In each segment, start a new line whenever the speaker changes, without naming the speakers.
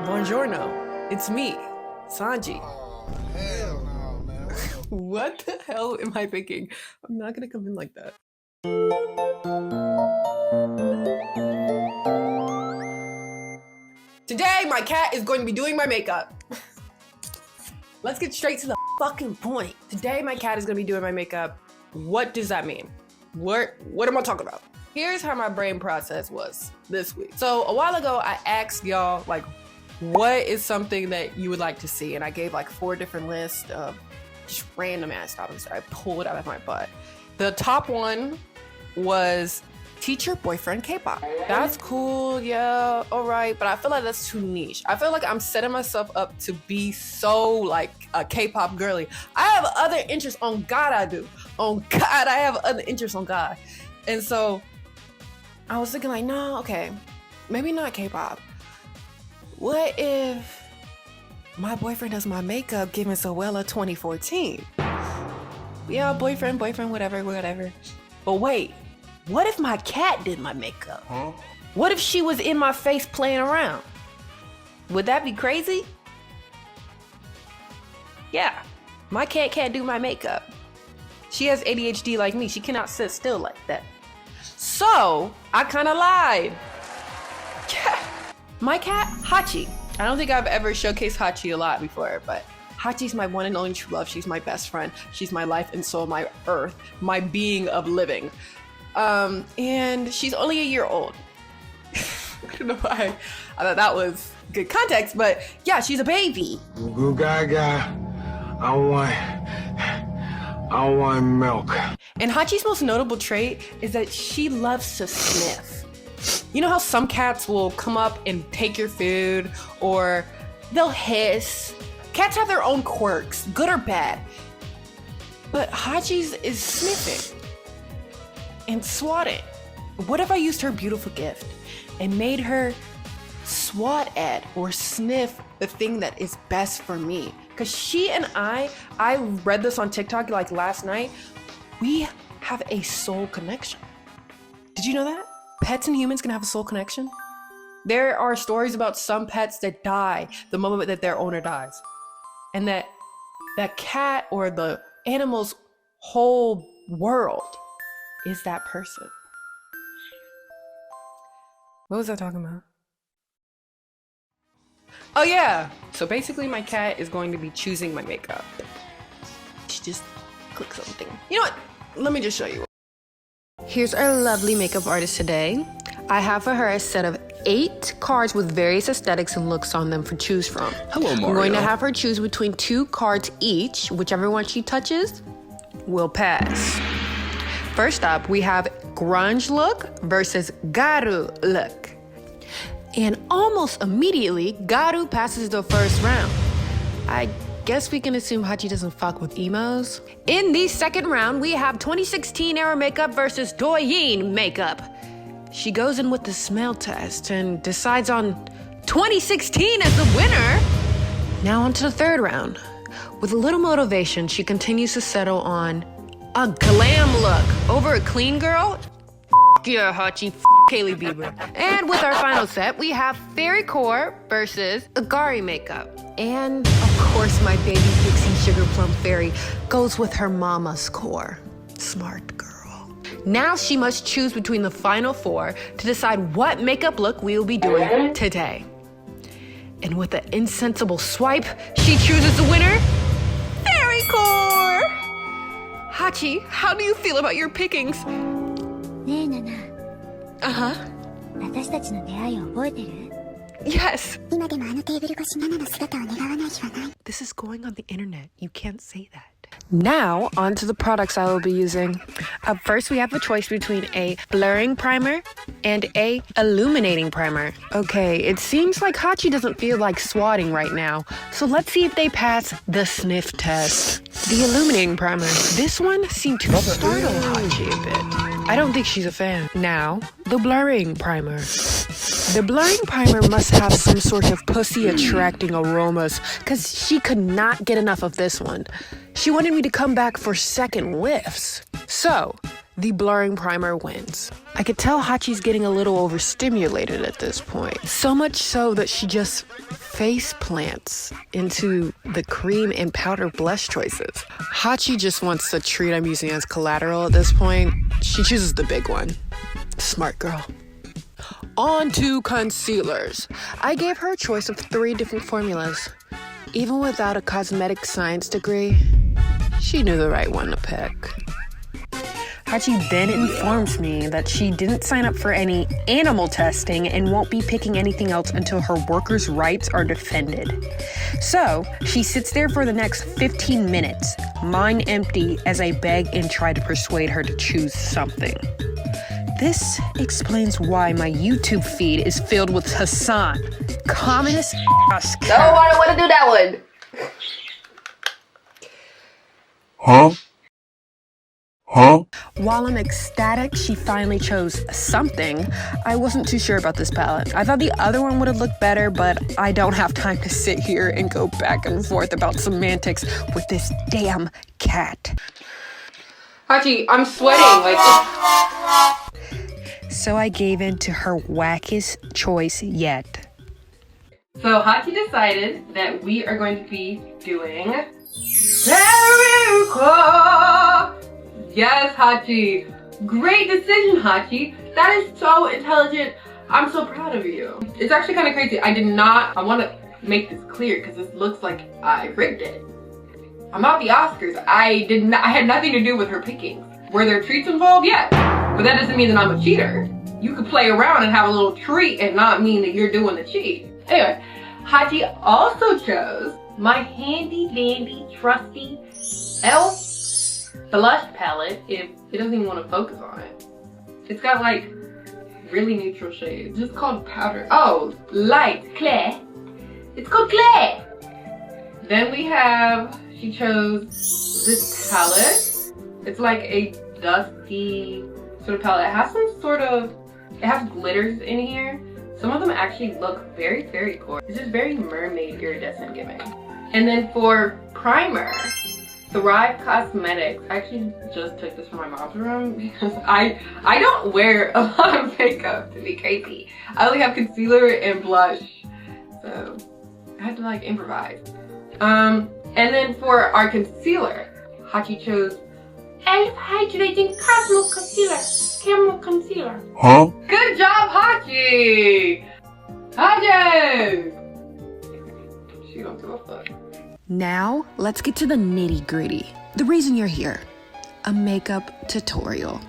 Buongiorno. It's me, Sanji.
Oh, hell no, man.
What the hell am I thinking? I'm not gonna come in like that. Today, my cat is going to be doing my makeup. Let's get straight to the fucking point. Today, my cat is gonna be doing my makeup. What does that mean? What am I talking about? Here's how my brain process was this week. So a while ago, I asked y'all, like, what is something that you would like to see? And I gave like 4 different lists of just random ass topics that I pulled out of my butt. The top one was teacher boyfriend K-pop. That's cool, yeah, all right, but I feel like that's too niche. I feel like I'm setting myself up to be so like a K-pop girly. I have other interests, on God I do. On God, I have other interests, on God. And so I was thinking like, no, okay, maybe not K-pop. What if my boyfriend does my makeup giving Zoella 2014? Yeah, boyfriend, whatever. But wait, what if my cat did my makeup?
Huh?
What if she was in my face playing around? Would that be crazy? Yeah, my cat can't do my makeup. She has ADHD like me. She cannot sit still like that. So, I kind of lied. Yeah. My cat, Hachi. I don't think I've ever showcased Hachi a lot before, but Hachi's my one and only true love. She's my best friend. She's my life and soul, my earth, my being of living. And she's only a year old. I don't know why I thought that was good context, but yeah, she's a baby.
Goo gaga. I want milk.
And Hachi's most notable trait is that she loves to sniff. You know how some cats will come up and take your food, or they'll hiss? Cats have their own quirks, good or bad. But Hachi's is sniffing and swatting. What if I used her beautiful gift and made her swat at or sniff the thing that is best for me? Because she and I read this on TikTok like last night, we have a soul connection. Did you know that? Pets and humans can have a soul connection. There are stories about some pets that die the moment that their owner dies. And that cat or the animal's whole world is that person. What was I talking about? Oh yeah, so basically my cat is going to be choosing my makeup. She just click something. You know what? Let me just show you. Here's our lovely makeup artist today. I have for her a set of 8 cards with various aesthetics and looks on them to choose from.
Hello, Mario.
I'm going to have her choose between 2 cards each. Whichever one she touches will pass. First up, we have grunge look versus garu look. And almost immediately, garu passes the first round. I guess we can assume Hachi doesn't fuck with emos. In the second round, we have 2016 era makeup versus Douyin makeup. She goes in with the smell test and decides on 2016 as the winner. Now on to the third round. With a little motivation, she continues to settle on a glam look over a clean girl. Yeah, Hachi, Hailey Bieber. And with our final set, we have Fairy Core versus Agari makeup. And of course, my baby pixie sugar plum fairy goes with her mama's core. Smart girl. Now she must choose between the final 4 to decide what makeup look we will be doing today. And with an insensible swipe, she chooses the winner, Fairy Core! Hachi, how do you feel about your pickings?
ねえナナ、
Uh-huh.
私たちの出会いを覚えてる？
Yes.
今でもあのテーブル越しナナの姿を願わない日はない。
This is going on the internet. You can't say that. Now, on to the products I will be using. Up first, we have a choice between a blurring primer and a illuminating primer. Okay, it seems like Hachi doesn't feel like swatting right now, so let's see if they pass the sniff test. The illuminating primer. This one seemed to startle Hachi a bit. I don't think she's a fan. Now, the blurring primer. The blurring primer must have some sort of pussy-attracting aromas, because she could not get enough of this one. She wanted me to come back for second whiffs. So, The blurring primer wins. I could tell Hachi's getting a little overstimulated at this point. So much so that she just face plants into the cream and powder blush choices. Hachi just wants the treat I'm using as collateral at this point. She chooses the big one. Smart girl. On to concealers. I gave her a choice of 3 different formulas. Even without a cosmetic science degree, she knew the right one to pick. Hachi then informs me that she didn't sign up for any animal testing and won't be picking anything else until her workers' rights are defended. So she sits there for the next 15 minutes, mind empty, as I beg and try to persuade her to choose something. This explains why my YouTube feed is filled with Hassan, communist ass cat.
No, I don't want to do that one.
Huh? Huh?
While I'm ecstatic she finally chose something, I wasn't too sure about this palette. I thought the other one would have looked better, but I don't have time to sit here and go back and forth about semantics with this damn cat.
Hachi, I'm sweating.
So I gave in to her wackest choice yet.
So Hachi decided that we are going to be doing America. Yes, Hachi. Great decision, Hachi. That is so intelligent. I'm so proud of you. It's actually kind of crazy. I want to make this clear because this looks like I rigged it. I'm not the Oscars. I had nothing to do with her pickings. Were there treats involved? Yeah. But that doesn't mean that I'm a cheater. You could play around and have a little treat and not mean that you're doing the cheat. Anyway, Hachi also chose my handy dandy trusty e.l.f. blush palette. If it doesn't even want to focus on it. It's got like really neutral shades. It's called powder. Oh, light, clay. It's called clay. Then we have, she chose this palette. It's like a dusty sort of palette. It has it has glitters in here. Some of them actually look very, very cool. It's just very mermaid iridescent giving. And then for primer, Thrive Cosmetics. I actually just took this from my mom's room because I don't wear a lot of makeup, to be crazy. I only have concealer and blush, so I had to like improvise. And then for our concealer, Hachi chose Elf Hydrating Caramel Concealer.
Huh?
Good job, Hachi! Hachi! She don't give a fuck.
Now, let's get to the nitty-gritty. The reason you're here. A makeup tutorial.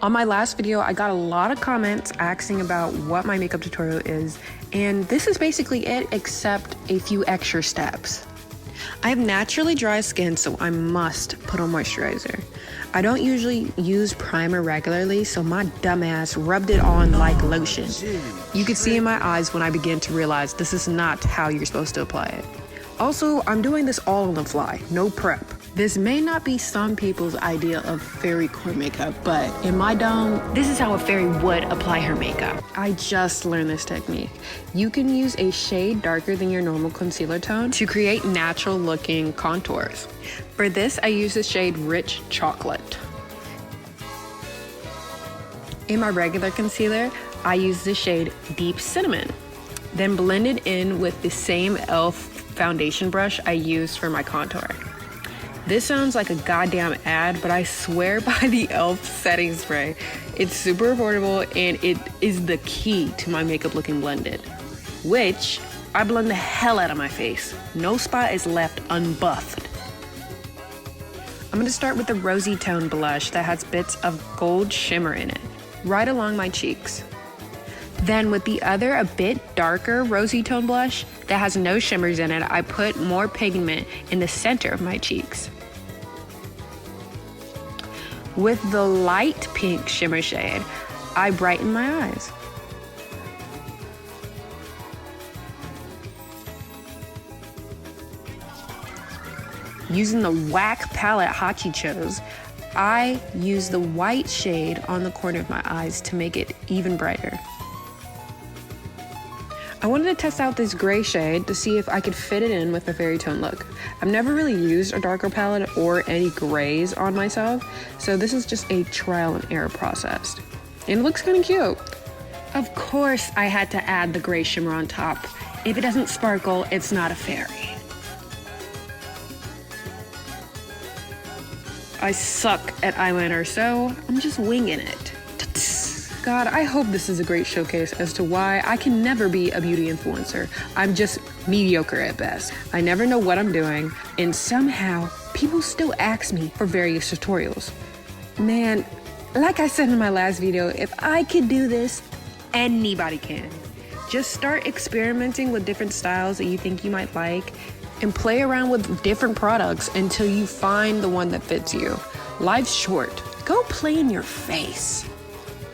On my last video, I got a lot of comments asking about what my makeup tutorial is, and this is basically it, except a few extra steps. I have naturally dry skin, so I must put on moisturizer. I don't usually use primer regularly, so my dumbass rubbed it on like lotion. You could see in my eyes when I began to realize this is not how you're supposed to apply it. Also, I'm doing this all on the fly, no prep. This may not be some people's idea of fairy core makeup, but in my dome, this is how a fairy would apply her makeup. I just learned this technique. You can use a shade darker than your normal concealer tone to create natural looking contours. For this, I use the shade Rich Chocolate. In my regular concealer, I use the shade Deep Cinnamon, then blend it in with the same e.l.f. foundation brush I used for my contour. This sounds like a goddamn ad, but I swear by the e.l.f. setting spray. It's super affordable and it is the key to my makeup looking blended, which I blend the hell out of my face. No spot is left unbuffed. I'm gonna start with the rosy tone blush that has bits of gold shimmer in it, right along my cheeks. Then with the other, a bit darker rosy tone blush that has no shimmers in it, I put more pigment in the center of my cheeks. With the light pink shimmer shade, I brighten my eyes. Using the whack palette Hachi chose, I use the white shade on the corner of my eyes to make it even brighter. I wanted to test out this gray shade to see if I could fit it in with the fairy tone look. I've never really used a darker palette or any grays on myself, so this is just a trial and error process. And it looks kind of cute. Of course, I had to add the gray shimmer on top. If it doesn't sparkle, it's not a fairy. I suck at eyeliner, so I'm just winging it. God, I hope this is a great showcase as to why I can never be a beauty influencer. I'm just mediocre at best. I never know what I'm doing, and somehow people still ask me for various tutorials. Man, like I said in my last video, if I could do this, anybody can. Just start experimenting with different styles that you think you might like and play around with different products until you find the one that fits you. Life's short. Go play in your face.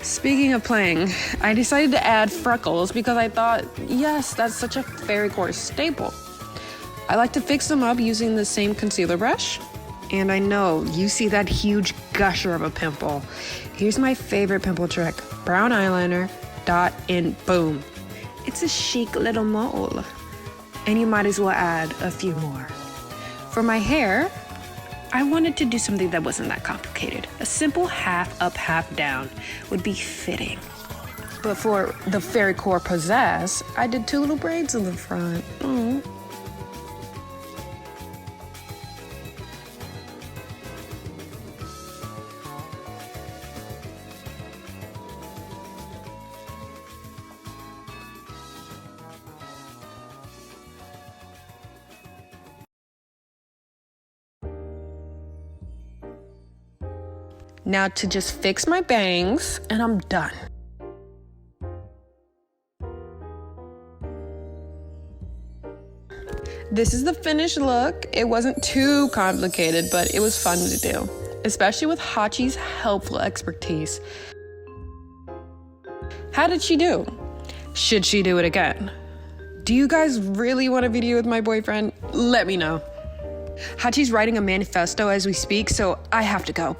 Speaking of playing, I decided to add freckles because I thought, yes, that's such a fairy core staple. I like to fix them up using the same concealer brush. And I know you see that huge gusher of a pimple. Here's my favorite pimple trick. Brown eyeliner, dot, and boom. It's a chic little mole. And you might as well add a few more. For my hair, I wanted to do something that wasn't that complicated. A simple half up, half down would be fitting. But for the fairy core pizzazz, I did 2 little braids in the front. Aww. Now to just fix my bangs, and I'm done. This is the finished look. It wasn't too complicated, but it was fun to do, especially with Hachi's helpful expertise. How did she do? Should she do it again? Do you guys really want a video with my boyfriend? Let me know. Hachi's writing a manifesto as we speak, so I have to go.